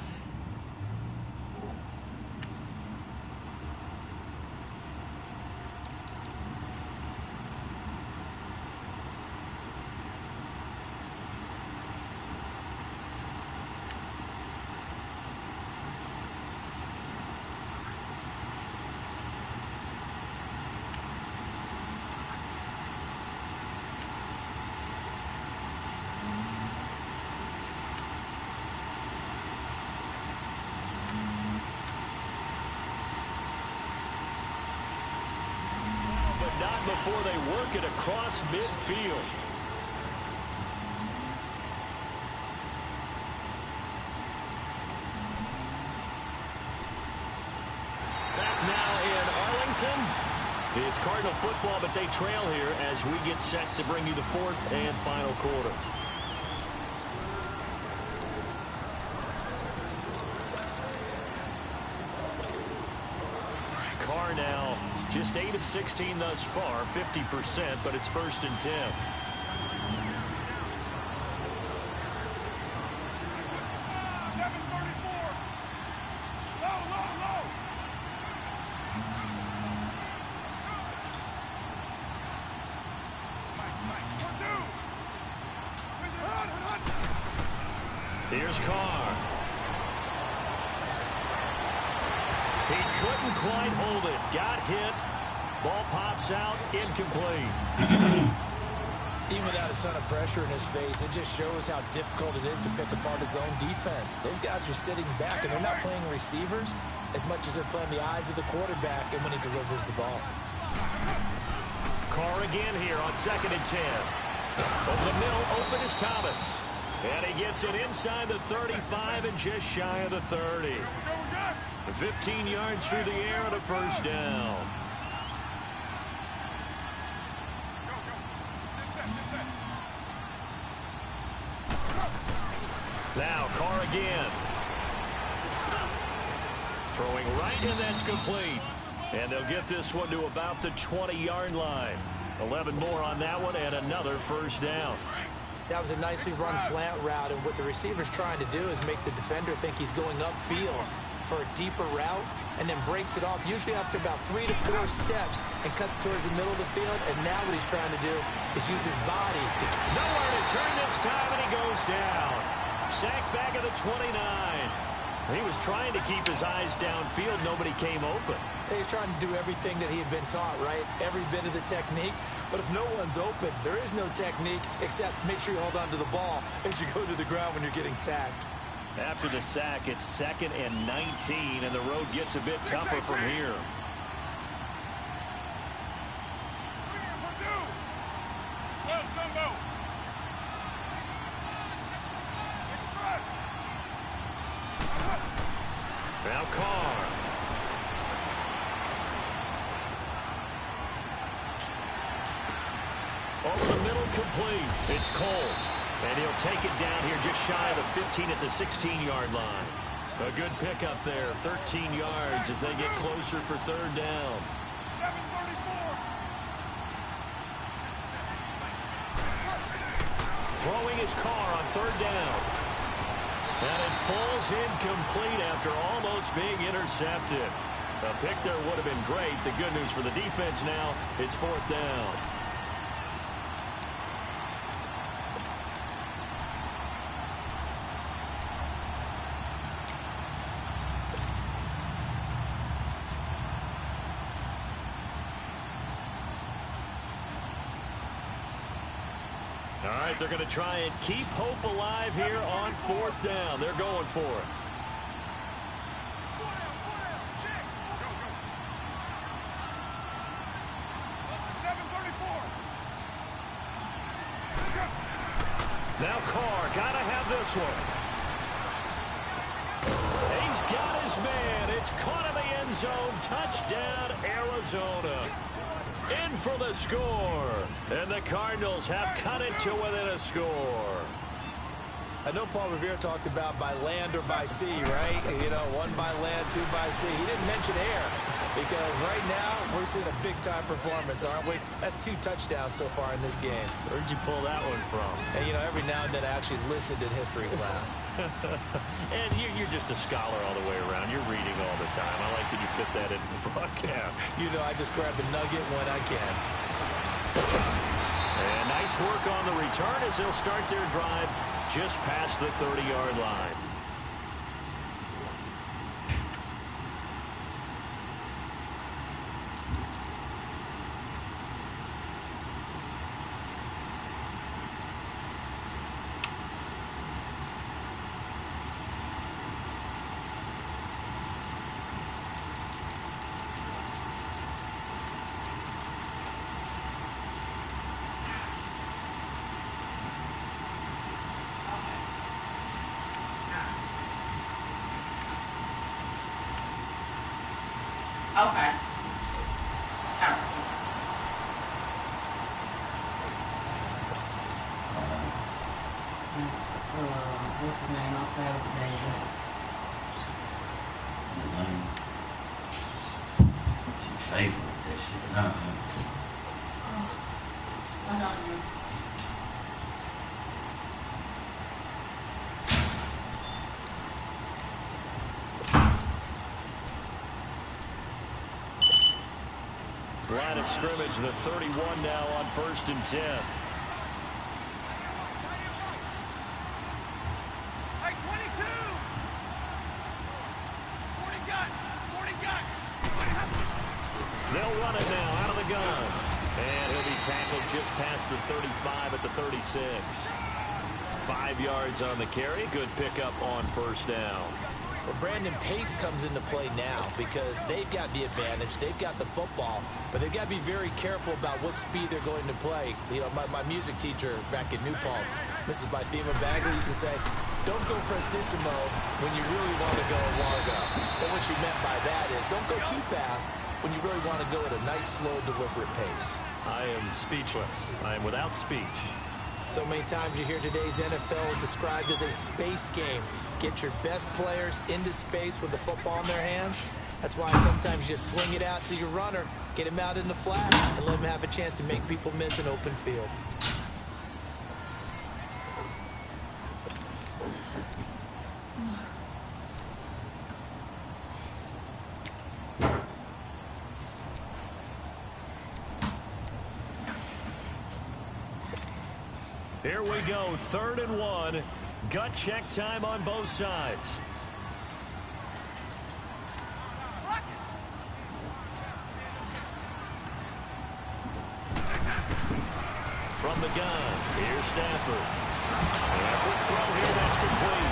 Not before they work it across midfield. Back now in Arlington. It's Cardinal football, but they trail here as we get set to bring you the fourth and final quarter. Carr now just 8 of 16 thus far, 50%, but it's 1st and 10. Here's Carr. He couldn't quite hold it. Got hit. Ball pops out. Incomplete. Even without a ton of pressure in his face, it just shows how difficult it is to pick apart his own defense. Those guys are sitting back, and they're not playing receivers as much as they're playing the eyes of the quarterback and when he delivers the ball. Carr again here on 2nd and 10. Over the middle, open is Thomas. And he gets it inside the 35 and just shy of the 30. 15 yards through the air and a 1st down. Now Carr again. Throwing right, and that's complete. And they'll get this one to about the 20-yard line. 11 more on that one and another first down. That was a nicely run slant route, and what the receiver's trying to do is make the defender think he's going upfield for a deeper route, and then breaks it off, usually after about 3 to 4 steps, and cuts towards the middle of the field. And now what he's trying to do is use his body to... Nowhere to turn this time, and he goes down. Sacked back at the 29. He was trying to keep his eyes downfield. Nobody came open. He's trying to do everything that he had been taught, right? Every bit of the technique. But if no one's open, there is no technique except make sure you hold on to the ball as you go to the ground when you're getting sacked. After the sack, it's 2nd and 19, and the road gets a bit tougher from here. Now Carr. Over the middle, complete. It's Cole. And he'll take it down here just shy of the 15 at the 16-yard line. A good pickup there, 13 yards as they get closer for 3rd down. 734. Throwing his Carr on 3rd down. And it falls incomplete after almost being intercepted. A pick there would have been great. The good news for the defense now, it's 4th down. All right, they're going to try and keep hope alive here on 4th down. They're going for it. Now Carr, got to have this one. He's got his man. It's caught in the end zone. Touchdown, Arizona. In for the score. And the Cardinals have cut it to within a score. I know Paul Revere talked about by land or by sea, right? You know, 1 by land, 2 by sea. He didn't mention air because right now we're seeing a big-time performance, aren't we? That's 2 touchdowns so far in this game. Where'd you pull that one from? And, you know, every now and then I actually listened in history class. And you're just a scholar all the way around. You're reading all the time. I like that you fit that into the broadcast. You know, I just grab the nugget when I can. And nice work on the return as they'll start their drive just past the 30-yard line. Okay. All right. What's his name outside of the danger? She faithful with that shit. Nah. I don't know. Line of scrimmage, the 31 now on 1st and 10. Hey, 22. 40 gun. 40 gun. They'll run it now out of the gun. And he'll be tackled just past the 35 at the 36. 5 yards on the carry. Good pickup on 1st down. Well, Brandon, pace comes into play now because they've got the advantage. They've got the football, but they've got to be very careful about what speed they're going to play. You know, my music teacher back in New Paltz, Mrs. Bythema Bagley, used to say, don't go prestissimo when you really want to go largo. And what she meant by that is don't go too fast when you really want to go at a nice, slow, deliberate pace. I am speechless. I am without speech. So many times you hear today's NFL described as a space game. Get your best players into space with the football in their hands, That's why sometimes you just swing it out to your runner, get him out in the flat, and let him have a chance to make people miss an open field. Here we go, 3rd and 1. Gut check time on both sides. From the gun, here's Stafford. And a quick throw here, that's complete.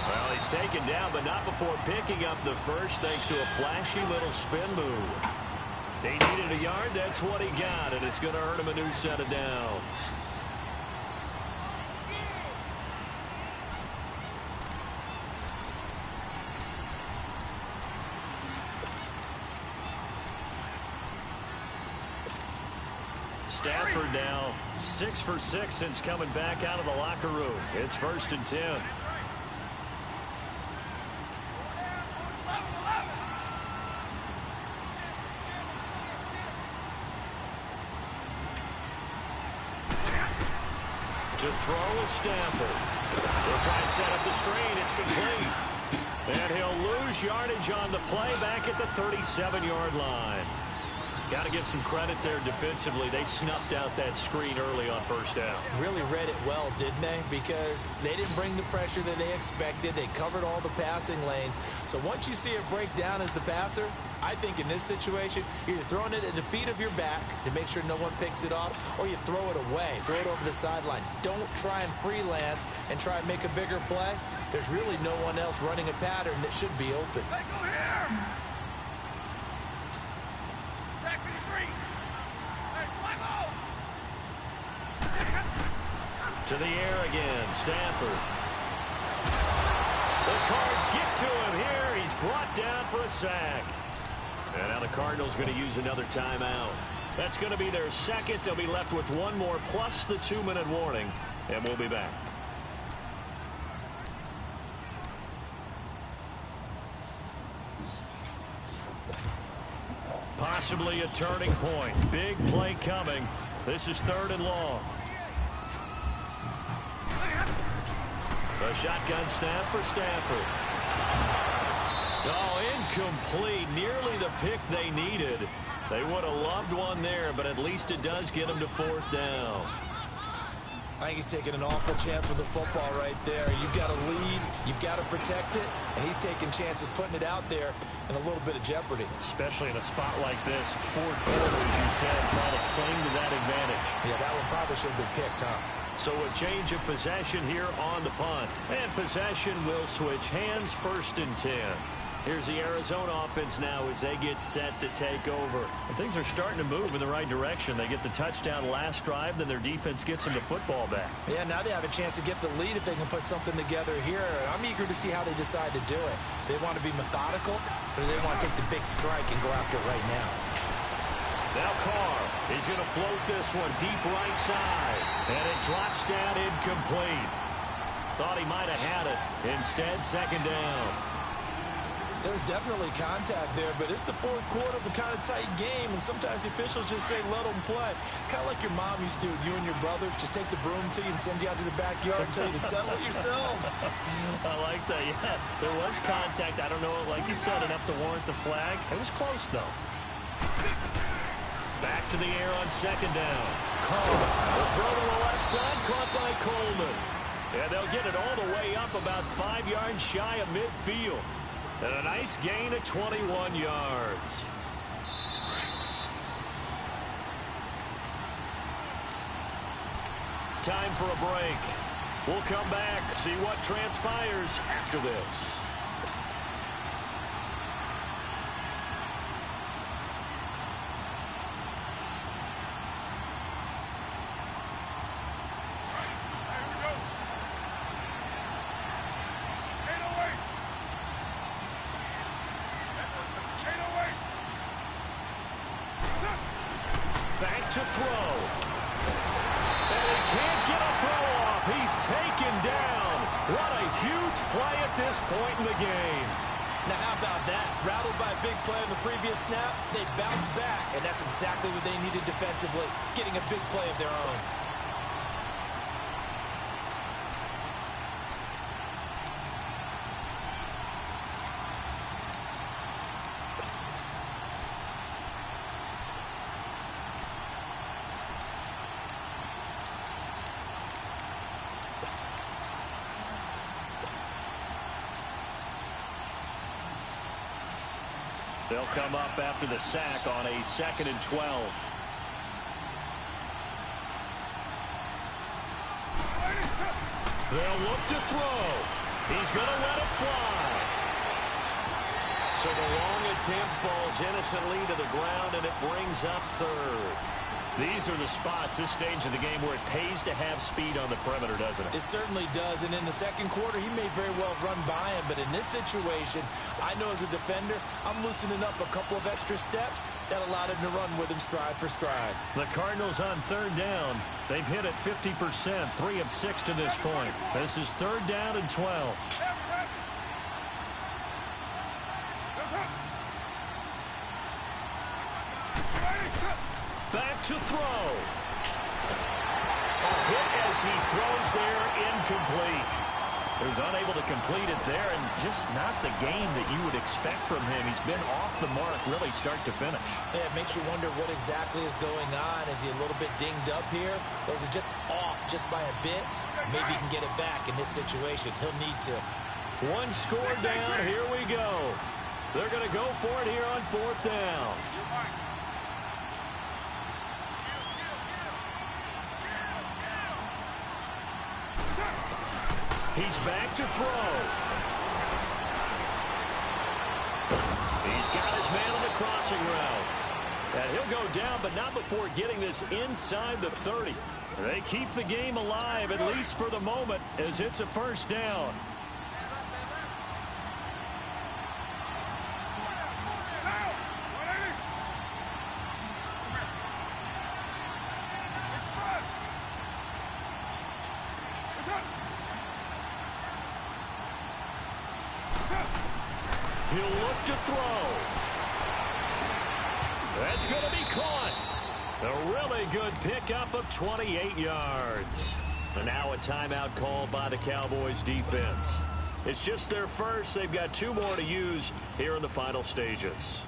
Well, he's taken down, but not before picking up the first, thanks to a flashy little spin move. He needed a yard, that's what he got, and it's going to earn him a new set of downs. Stafford now 6 for 6 since coming back out of the locker room. It's 1st and 10. To throw is Stafford. They'll try and set up the screen. It's complete. And he'll lose yardage on the play back at the 37-yard line. Got to give some credit there defensively. They snuffed out that screen early on 1st down. Really read it well, didn't they? Because they didn't bring the pressure that they expected. They covered all the passing lanes. So once you see it break down as the passer, I think in this situation, you're either throwing it at the feet of your back to make sure no one picks it off, or you throw it away, throw it over the sideline. Don't try and freelance and try and make a bigger play. There's really no one else running a pattern that should be open. Hey, go here! To the air again, Stafford. The Cards get to him here. He's brought down for a sack. And now the Cardinals going to use another timeout. That's going to be their second. They'll be left with one more plus the 2-minute warning. And we'll be back. Possibly a turning point. Big play coming. This is 3rd and long. A shotgun snap for Stafford. Oh, incomplete. Nearly the pick they needed. They would have loved one there, but at least it does get them to 4th down. I think he's taking an awful chance with the football right there. You've got to lead, you've got to protect it, and he's taking chances putting it out there in a little bit of jeopardy. Especially in a spot like this, 4th quarter, as you said, trying to cling to that advantage. Yeah, that one probably should have been picked, huh? So a change of possession here on the punt. And possession will switch hands, 1st and 10. Here's the Arizona offense now as they get set to take over. And things are starting to move in the right direction. They get the touchdown last drive, then their defense gets them the football back. Yeah, now they have a chance to get the lead if they can put something together here. I'm eager to see how they decide to do it. Do they want to be methodical, or do they want to take the big strike and go after it right now? Now Carr, he's going to float this one deep right side. And it drops down incomplete. Thought he might have had it. Instead, 2nd down. There's definitely contact there, but it's the 4th quarter of a kind of tight game, and sometimes the officials just say, let them play. Kind of like your mom used to do with you and your brothers. Just take the broom to you and send you out to the backyard and tell you to settle it yourselves. I like that, yeah. There was contact. I don't know, like you said, enough to warrant the flag. It was close, though. Back to the air on 2nd down. Coleman will throw to the left side, caught by Coleman. And they'll get it all the way up about 5 yards shy of midfield. And a nice gain of 21 yards. Time for a break. We'll come back, see what transpires after this. Back to throw. And he can't get a throw off. He's taken down. What a huge play at this point in the game. Now, how about that? Rattled by a big play on the previous snap, they bounce back, and that's exactly what they needed defensively, getting a big play of their own. They'll come up after the sack on a 2nd and 12. They'll look to throw. He's going to let it fly. So the long attempt falls innocently to the ground, and it brings up 3rd. These are the spots, this stage of the game, where it pays to have speed on the perimeter, doesn't it? It certainly does, and in the second quarter, he may very well run by him, but in this situation, I know as a defender, I'm loosening up a couple of extra steps that allowed him to run with him stride for stride. The Cardinals on 3rd down. They've hit it 50%, 3 of 6 to this point. This is 3rd down and 12. Back to throw. A hit as he throws there, incomplete. He was unable to complete it there, and just not the game that you would expect from him. He's been off the mark really start to finish. Yeah, it makes you wonder what exactly is going on. Is he a little bit dinged up here, or is it just off just by a bit? Maybe he can get it back in this situation. He'll need to. One score down. Here we go. They're going to go for it here on 4th down. He's back to throw. He's got his man on the crossing route. And he'll go down, but not before getting this inside the 30. They keep the game alive, at least for the moment, as it's a 1st down. He'll look to throw. That's going to be caught. A really good pickup of 28 yards. And now a timeout called by the Cowboys defense. It's just their first. They've got 2 more to use here in the final stages.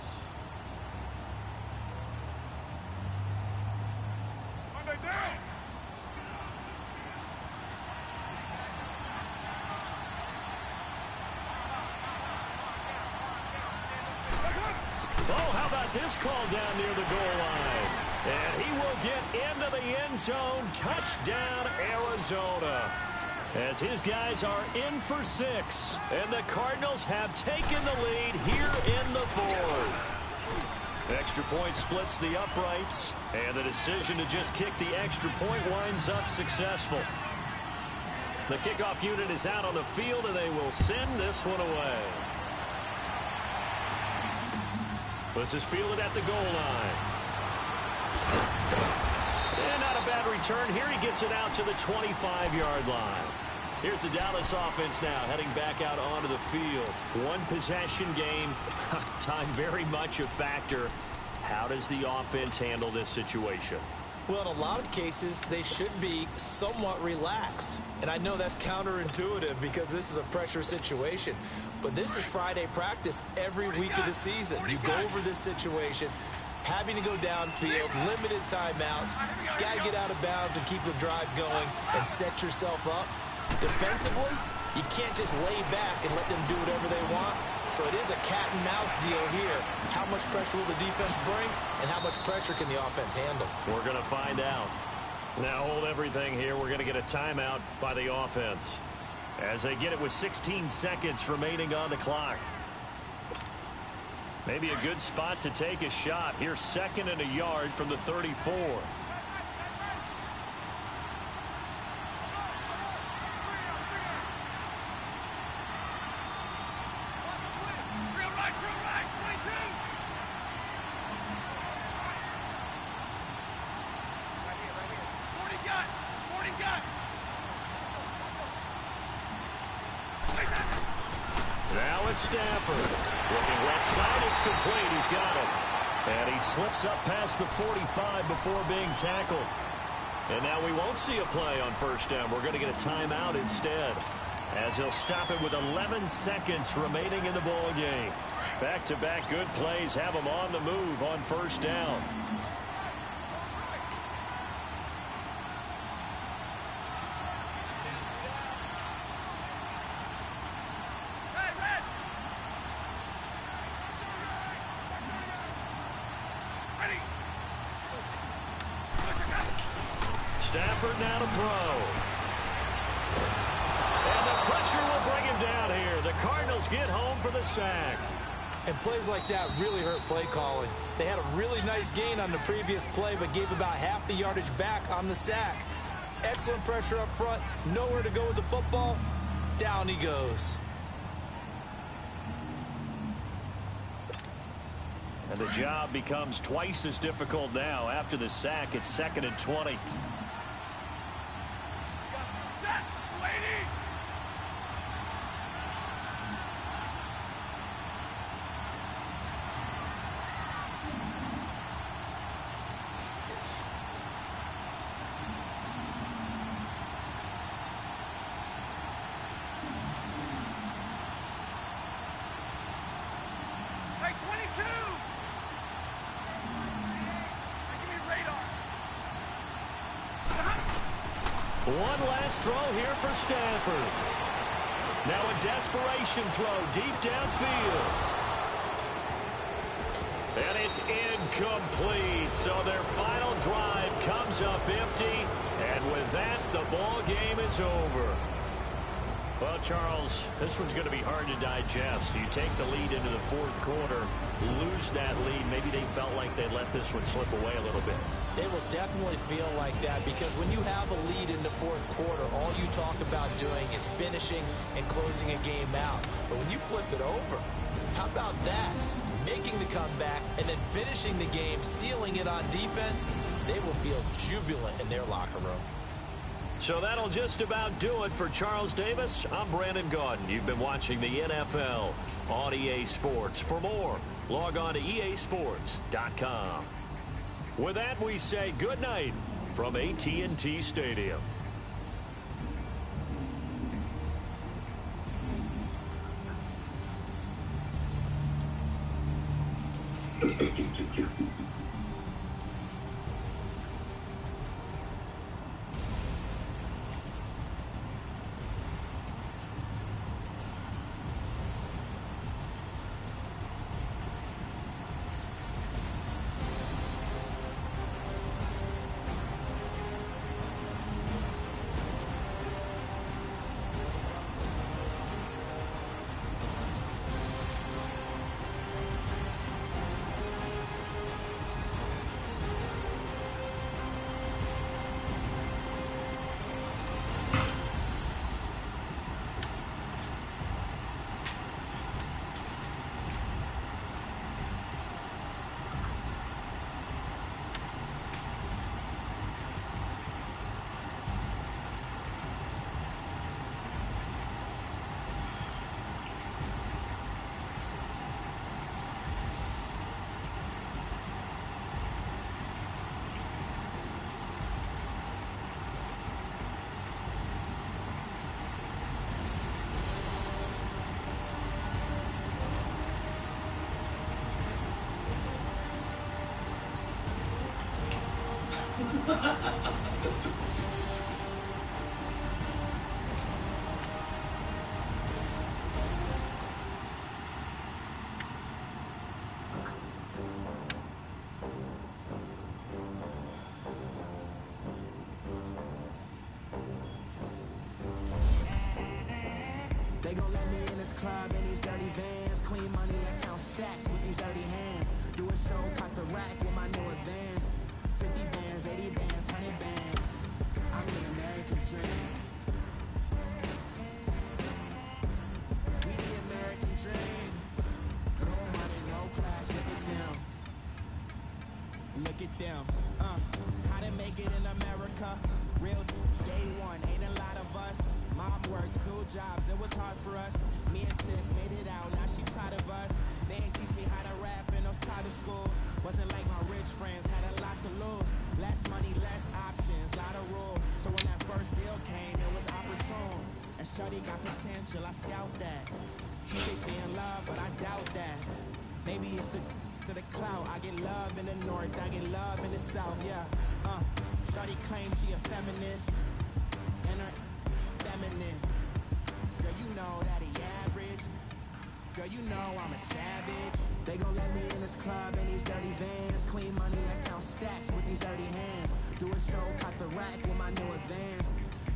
This call down near the goal line. And he will get into the end zone. Touchdown, Arizona. As his guys are in for 6. And the Cardinals have taken the lead here in the 4th. Extra point splits the uprights. And the decision to just kick the extra point winds up successful. The kickoff unit is out on the field, and they will send this one away. This is fielded at the goal line. And not a bad return here. He gets it out to the 25-yard line. Here's the Dallas offense now heading back out onto the field. One possession game. Time very much a factor. How does the offense handle this situation? Well, in a lot of cases, they should be somewhat relaxed. And I know that's counterintuitive because this is a pressure situation. But this is Friday practice every week of the season. You go over this situation, having to go downfield, limited timeouts, got to get out of bounds and keep the drive going and set yourself up. Defensively, you can't just lay back and let them do whatever they want. So it is a cat and mouse deal here. How much pressure will the defense bring, and how much pressure can the offense handle? We're going to find out. Now hold everything here. We're going to get a timeout by the offense as they get it with 16 seconds remaining on the clock. Maybe a good spot to take a shot. Here's 2nd and a yard from the 34. with Stafford. Looking left side, it's complete. He's got it. And he slips up past the 45 before being tackled. And now we won't see a play on first down. We're going to get a timeout instead, as he'll stop it with 11 seconds remaining in the ball game. Back-to-back good plays have him on the move on first down. Stafford now to throw. And the pressure will bring him down here. The Cardinals get home for the sack. And plays like that really hurt play calling. They had a really nice gain on the previous play, but gave about half the yardage back on the sack. Excellent pressure up front. Nowhere to go with the football. Down he goes. And the job becomes twice as difficult now. After the sack, it's 2nd and 20. One last throw here for Stafford. Now a desperation throw deep downfield. And it's incomplete. So their final drive comes up empty. And with that, the ball game is over. Well, Charles, this one's going to be hard to digest. You take the lead into the fourth quarter, lose that lead. Maybe they felt like they let this one slip away a little bit. They will definitely feel like that, because when you have a lead in the fourth quarter, all you talk about doing is finishing and closing a game out. But when you flip it over, how about that? Making the comeback and then finishing the game, sealing it on defense, they will feel jubilant in their locker room. So that'll just about do it for Charles Davis. I'm Brandon Gaudin. You've been watching the NFL on EA Sports. For more, log on to easports.com. With that, we say good night from AT&T Stadium. They gon' let me in this club in these dirty vans. Clean money, I count stacks with these dirty hands. Do a show, cut the rack with my new advance. 50 bands, 80 bands, 100 bands. I'm the American dream. We the American dream. No money, no class, look at them. Look at them. How to make it in America? Real day one, ain't a lot of us. Mom worked 2 jobs, it was hard for us. Me and sis made it out, now They ain't teach me how to rap in those private schools. Wasn't like my rich friends, had a lot to lose. Less money, less options, lot of rules. So when that first deal came, it was opportune. And shorty got potential, I scout that. She say she in love, but I doubt that. Maybe it's the clout. I get love in the north, I get love in the south, yeah. Shorty claims she a feminist, and her feminine. Girl, you know that he average. Girl, you know I'm a savage. They gon' let me in this club in these dirty vans. Clean money, I count stacks with these dirty hands. Do a show, caught the rack with my new advance.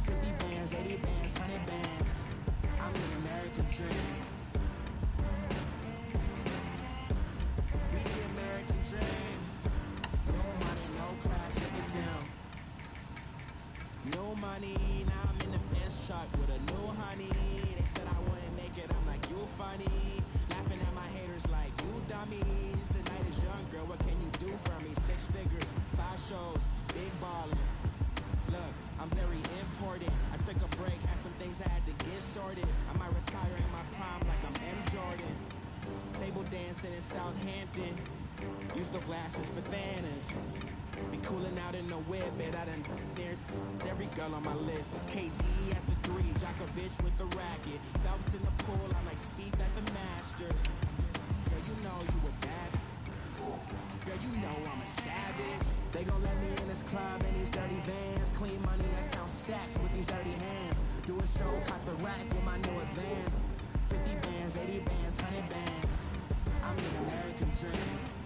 50 bands, 80 bands, 100 bands. I'm the American dream. We the American dream. No money, no class, look at them. No money, now I'm in the Benz truck with a new honey. They said I wouldn't make it, I'm like, you funny. Laughing at my haters like, you dummies. The night is young, girl, what can you do for me? 6 figures, 5 shows, big ballin'. Look, I'm very important. I took a break, had some things I had to get sorted. I might retire in my prime like I'm M. Jordan. Table dancing in Southampton. Use the glasses for Thanos. Be coolin' out in the whip, and I done near every girl on my list. KD at the 3, Djokovic with the racket. Phelps in the pool, I'm like Speed at the Masters. Girl, you know you a bad. Girl, you know I'm a savage. They gon' let me in this club in these dirty vans. Clean money, I count stacks with these dirty hands. Do a show, caught the rack with my new advance. 50 bands, 80 bands, 100 bands. I'm the American dream.